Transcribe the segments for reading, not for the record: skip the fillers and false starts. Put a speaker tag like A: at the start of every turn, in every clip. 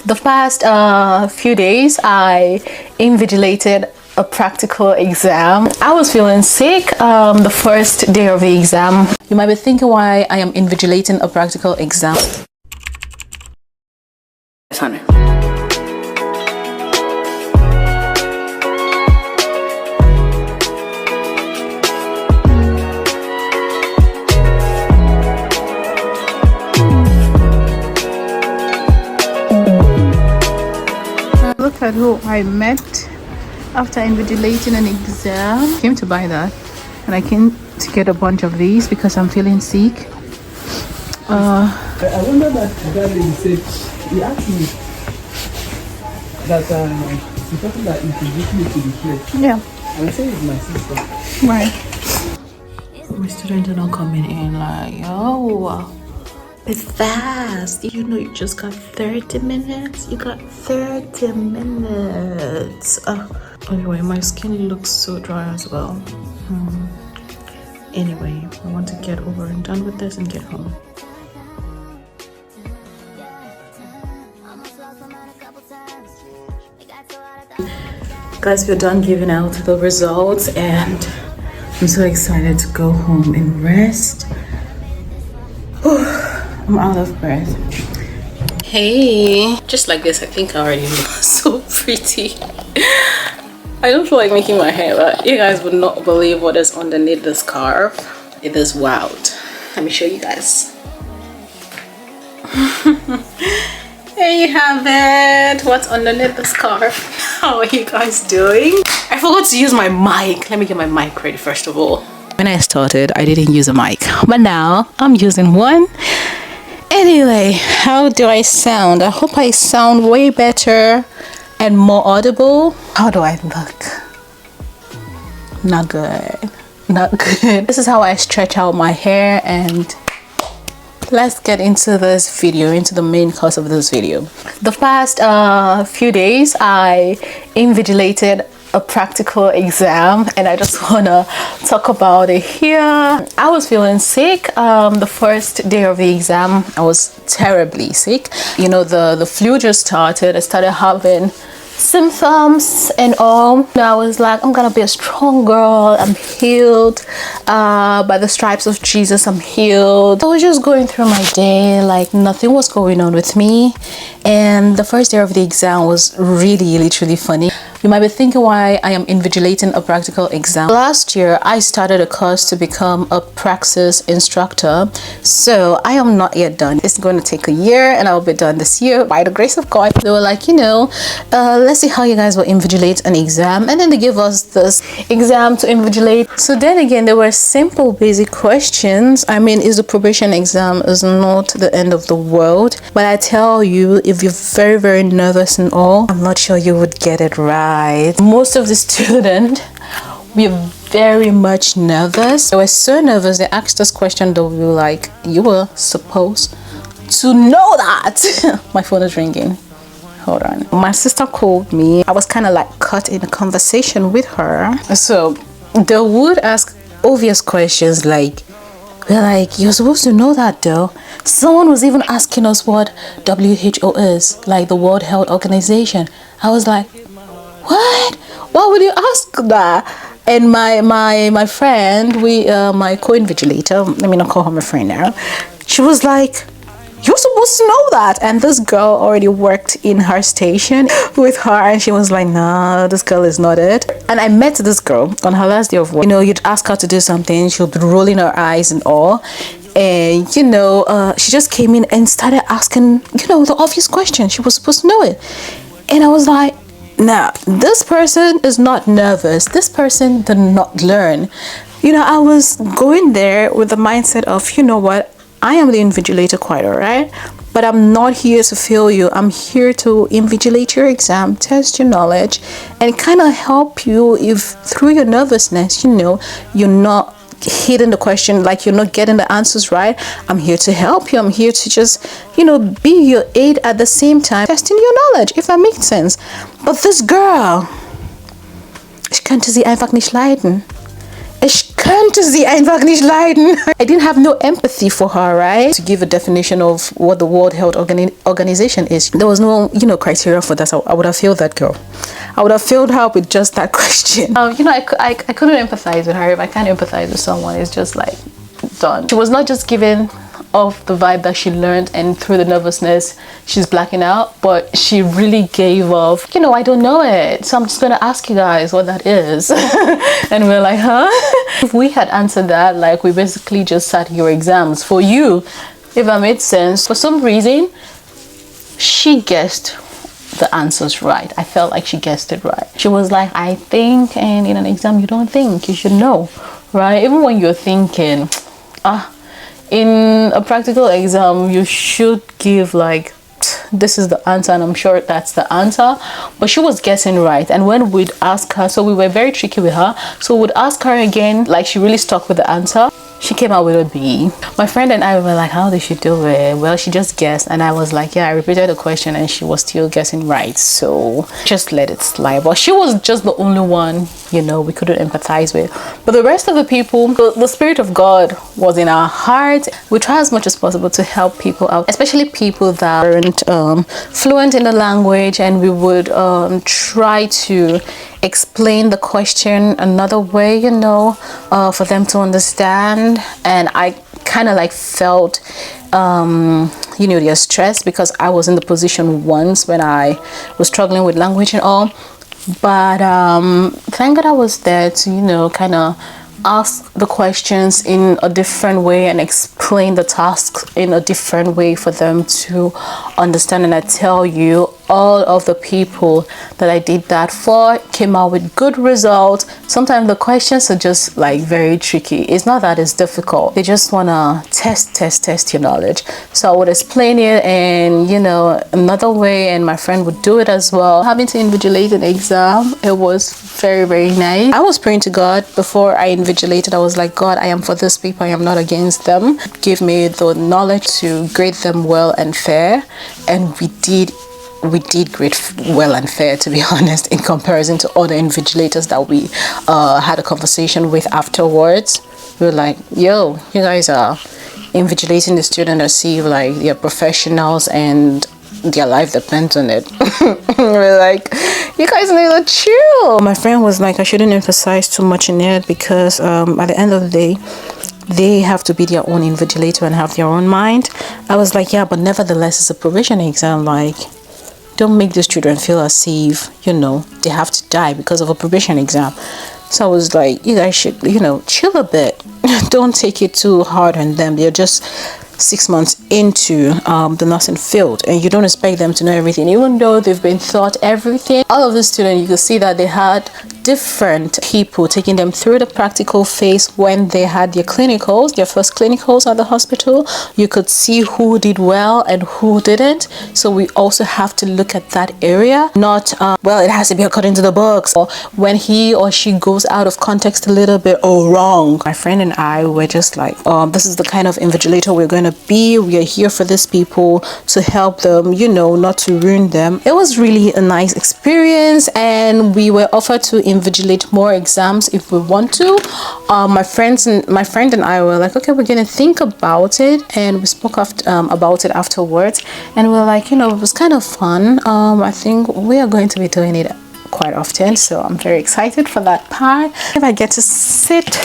A: The past few days, I invigilated a practical exam. I was feeling sick the first day of the exam. You might be thinking why I am invigilating a practical exam. Honey. Look at who I met after invigilating an exam. Came to buy that, and I came to get a bunch of these because I'm feeling sick.
B: I wonder that lady said, he asked me that the person that introduced me to the place.
A: Yeah.
B: And I said it's my sister.
A: Right. My students are not coming in like, yo, it's fast. You know, you just got 30 minutes. You got 30 minutes. Anyway, my skin looks so dry as well. Anyway, I want to get over and done with this and get home. Guys, we're done giving out the results and I'm so excited to go home and rest. I'm out of breath. Hey, just like this, I think I already look so pretty. I don't feel like making my hair, but you guys would not believe what is underneath this scarf. It is wild. Let me show you guys. There you have it. What's underneath the scarf? How are you guys doing? I forgot to use my mic. Let me get my mic ready first of all. When I started, I didn't use a mic, but now I'm using one. Anyway, how do I sound? I hope I sound way better and more audible. How do I look? Not good. Not good. This is how I stretch out my hair, and let's get into this video, into the main course of this video. The past few days, I invigilated a practical exam and I just want to talk about it here. I was feeling sick the first day of the exam. I was terribly sick. You know, the flu just started. I started having symptoms and all. I was like, I'm gonna be a strong girl. I'm healed by the stripes of Jesus. I'm healed. I was just going through my day like nothing was going on with me, and the first day of the exam was really literally funny. You might be thinking why I am invigilating a practical exam. Last year, I started a course to become a praxis instructor. So I am not yet done. It's going to take a year and I'll be done this year by the grace of God. They were like, you know, let's see how you guys will invigilate an exam. And then they gave us this exam to invigilate. So then again, there were simple basic questions. I mean, is the probation exam is not the end of the world. But I tell you, if you're very nervous and all, I'm not sure you would get it right. Most of the students were very much nervous. They were so nervous. They asked us questions that we were like, you were supposed to know that. My phone is ringing. Hold on. My sister called me. I was kind of like caught in a conversation with her. So they would ask obvious questions like, we're like, you're supposed to know that though. Someone was even asking us what WHO is, like the World Health Organization. I was like, what? Why would you ask that? And my friend, my co-invigilator, let me not call her my friend now, she was like, you're supposed to know that. And this girl already worked in her station with her, and she was like, nah, this girl is not it. And I met this girl on her last day of work. You know, you'd ask her to do something, she'll be rolling her eyes and all. And you know, she just came in and started asking, you know, the obvious question. She was supposed to know it. And I was like, now, this person is not nervous. This person did not learn. You know, I was going there with the mindset of, you know what, I am the invigilator, quite all right, but I'm not here to fail you. I'm here to invigilate your exam, test your knowledge, and kind of help you if through your nervousness, you know, you're not hitting the question, like you're not getting the answers right. I'm here to help you. I'm here to just, you know, be your aid at the same time testing your knowledge, if that makes sense. But this girl, ich könnte sie einfach nicht leiden. Ich könnte sie einfach nicht leiden. I didn't have no empathy for her, right? To give a definition of what the World Health Organization is, there was no, criteria for that. So I would have failed that girl. I would have failed her with just that question. I couldn't empathize with her. If I can't empathize with someone, it's just like done. She was not just giving off the vibe that she learned, and through the nervousness she's blacking out, but she really gave off, I don't know it, so I'm just gonna ask you guys what that is. And we're like, huh? If we had answered that, like, we basically just sat your exams for you, if that made sense. For some reason she guessed the answers right. I felt like she guessed it right. She was like, I think, and in an exam you don't think, you should know, right? Even when you're thinking, in a practical exam, you should give like, this is the answer, and I'm sure that's the answer. But she was guessing right. And when we'd ask her, so we were very tricky with her, so we'd ask her again, like, she really stuck with the answer. She came out with a B. My friend and I were like, how did she do it? Well, she just guessed. And I was like, yeah, I repeated the question and she was still guessing right. So just let it slide. But she was just the only one, we couldn't empathize with. But the rest of the people, the Spirit of God was in our heart. We try as much as possible to help people out, especially people that aren't fluent in the language. And we would try to explain the question another way, for them to understand. And I kind of like felt their stress, because I was in the position once when I was struggling with language and all. But thank God I was there to kind of ask the questions in a different way and explain the tasks in a different way for them to understand. And I tell you, all of the people that I did that for came out with good results. Sometimes the questions are just like very tricky. It's not that it's difficult. They just want to test your knowledge. So I would explain it in, another way, and my friend would do it as well. Having to invigilate an exam, it was very, very nice. I was praying to God before I invigilated. I was like, God, I am for these people. I am not against them. Give me the knowledge to grade them well and fair. And we did grade well and fair, to be honest, in comparison to other invigilators that we had a conversation with afterwards. We were like, yo, you guys are invigilating the student as if like they're professionals and their life depends on it. We're like, you guys need to chill. My friend was like, I shouldn't emphasize too much in it, because at the end of the day, they have to be their own invigilator and have their own mind. I was like, yeah, but nevertheless, it's a probation exam. Like, don't make these children feel as if, they have to die because of a probation exam. So I was like, you guys should, chill a bit. Don't take it too hard on them. They're just 6 months into the nursing field, and you don't expect them to know everything, even though they've been taught everything. All of the students, you could see that they had different people taking them through the practical phase when they had their clinicals, their first clinicals at the hospital. You could see who did well and who didn't. So we also have to look at that area, not well, it has to be according to the books, or when he or she goes out of context a little bit, wrong. My friend and I were just like, this is the kind of invigilator we're going to be. We are here for these people to help them, not to ruin them. It was really a nice experience, and we were offered to invigilate more exams if we want to. My friend and I were like, okay, we're gonna think about it, and we spoke about it afterwards, and we were like, it was kind of fun. I think we are going to be doing it quite often, so I'm very excited for that part. If I get to sit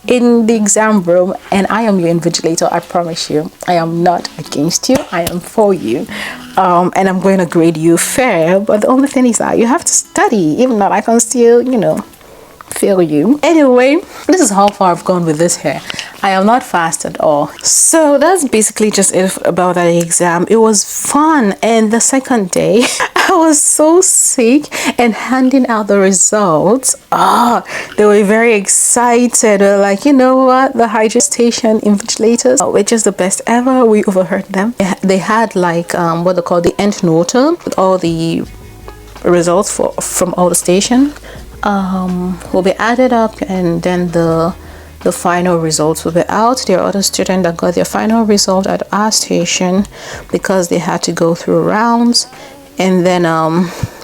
A: in the exam room and I am your invigilator, I promise you, I am not against you, I am for you, and I'm going to grade you fair. But the only thing is that you have to study. If not, I can still, fail you. Anyway, this is how far I've gone with this hair. I am not fast at all. So that's basically just it about that exam. It was fun. And the second day, I was so sick, and handing out the results, they were very excited. They were like, you know what, the hydration invigilators, which is the best ever. We overheard them. They had like what they call the end nota with all the results from all the stations. Will be added up, and then the final results will be out. There are other students that got their final result at our station because they had to go through rounds, and then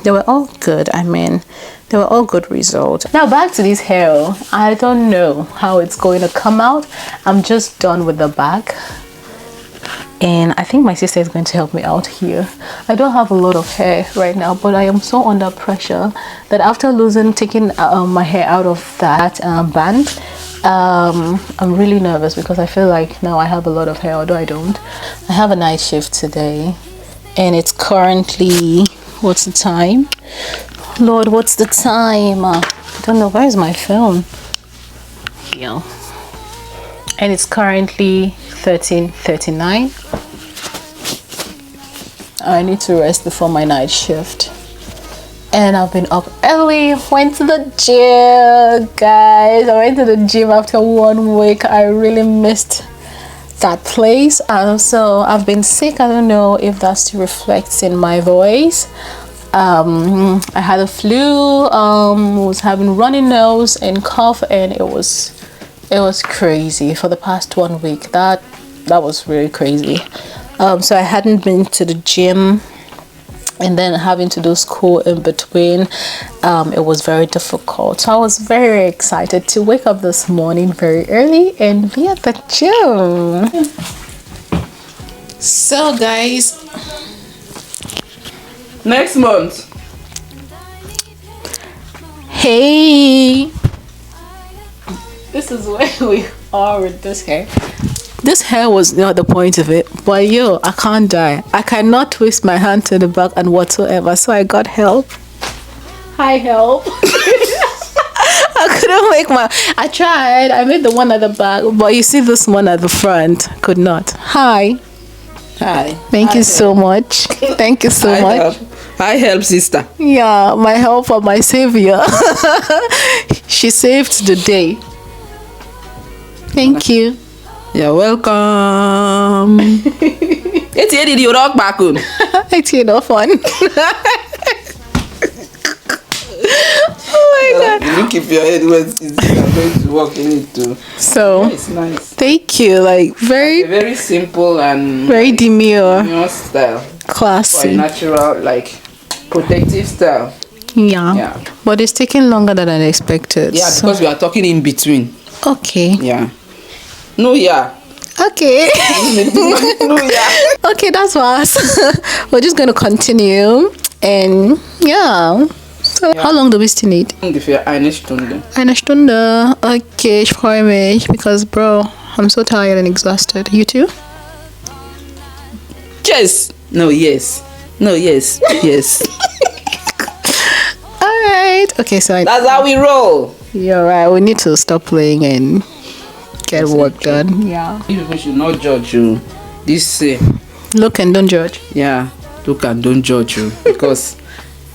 A: they were all good. I mean, they were all good results. Now back to this hair. I don't know how it's going to come out. I'm just done with the back, and I think my sister is going to help me out here. I don't have a lot of hair right now, but I am so under pressure that after taking my hair out of that band, I'm really nervous because I feel like now I have a lot of hair, although I don't. I have a night shift today, and it's currently, what's the time? Lord, what's the time? I don't know. Where is my phone? Yeah. And it's currently 13:39. I need to rest before my night shift. And I've been up early. Went to the gym, guys. I went to the gym after 1 week. I really missed that place. So I've been sick. I don't know if that still reflects in my voice. I had a flu, was having runny nose and cough, and it was crazy for the past 1 week. That was really crazy. So I hadn't been to the gym, and then having to do school in between, it was very difficult. So I was very excited to wake up this morning very early and be at the gym. So guys,
B: Next month.
A: hey, this is where we are with this hair. This hair was not the point of it, but yo, I can't die. I cannot twist my hand to the back and whatsoever, so I got help. Hi, help. I couldn't make I tried. I made the one at the back, but you see this one at the front. Could not. Hi.
B: Hi.
A: Thank you so much. Thank you so much.
B: I help sister.
A: Yeah, my helper, my savior. She saved the day. Thank you.
B: You're welcome. It's here did you rock back on?
A: It's enough fun. Oh my god.
B: You keep your head where it's going to work in it too.
A: So
B: Yeah, it's nice.
A: thank you. Like
B: Very simple and
A: very demure,
B: style. For a
A: classy.
B: natural, like protective style.
A: Yeah.
B: Yeah.
A: But it's taking longer than I expected.
B: Yeah,
A: so-
B: because we are talking in between.
A: Okay.
B: Yeah. No, yeah.
A: Okay.
B: No, yeah.
A: Okay, that's fast. We're just gonna continue, and yeah. So how long do we still need?
B: Ungefähr eine Stunde.
A: Eine Stunde. Okay, ich freue mich because bro, I'm so tired and exhausted. You too?
B: Yes. No, yes. No, yes. Yes.
A: All right. Okay, so
B: That's how we roll.
A: you're right. We need to stop playing and get work done. Yeah.
B: People should not judge you. This
A: Look and don't judge.
B: yeah, look and don't judge you because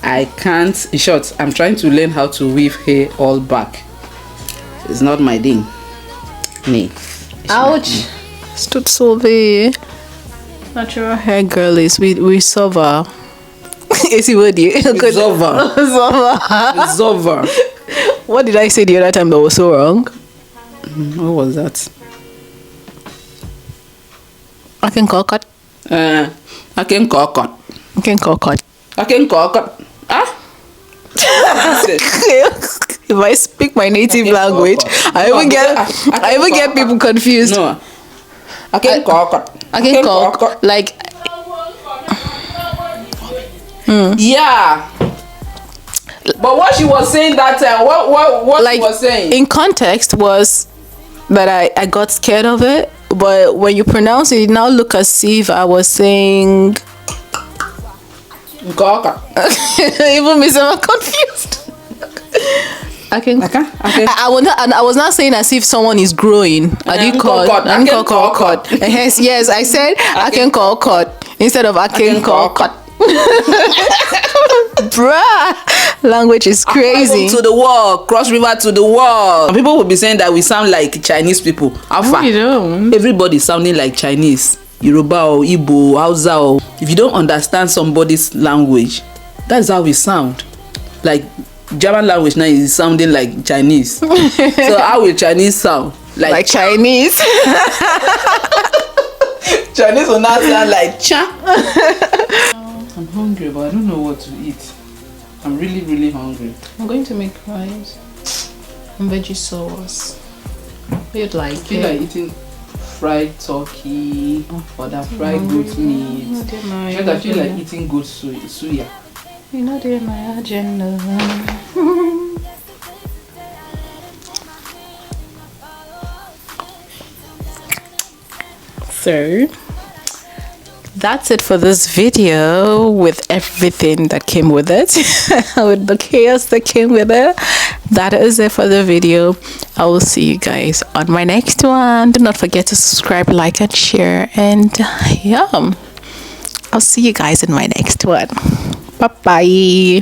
B: I can't. In short, I'm trying to learn how to weave hair all back. It's not my thing. Me.
A: Ouch. Stood so there. Natural hair girlies. We suffer. Is it what you?
B: It's over. It's over.
A: What did I say the other time that was so wrong?
B: What was that?
A: I can call cut.
B: I can cock it.
A: I can call cut.
B: I can cock it. Ah.
A: If I speak my native language, I even get people confused.
B: No. I can cock it.
A: I can call like
B: Yeah. But what she was saying that time, what
A: like
B: she was saying?
A: in context was that I got scared of it, but when you pronounce it, it now look as if I was saying
B: Cock it.
A: even me, I'm confused. I can.
B: I
A: I was not saying as if someone is growing. I did call. I can call cut. Yes, I said I can call cut instead of I can call cut. Bruh, language is crazy.
B: To the wall, cross river to the wall. People will be saying that we sound like Chinese people. How far?
A: You don't.
B: Everybody sounding like Chinese, Yoruba or Igbo, Hausa. Or if you don't understand somebody's language, that's how we sound. Like German language now is sounding like Chinese. So how will Chinese sound?
A: Like Chinese.
B: Chinese will not sound like cha. I'm hungry, but I don't know what to eat. I'm really, really hungry.
A: I'm going to make rice and veggie sauce. You'd like
B: I feel like eating fried turkey or that fried goat meat. I feel like eating goat suya.
A: You know they're my agenda. So that's it for this video, with everything that came with it, with the chaos that came with it. That is it for the video. I will see you guys on my next one. Do not forget to subscribe, like, and share. And yeah, I'll see you guys in my next one. Bye bye.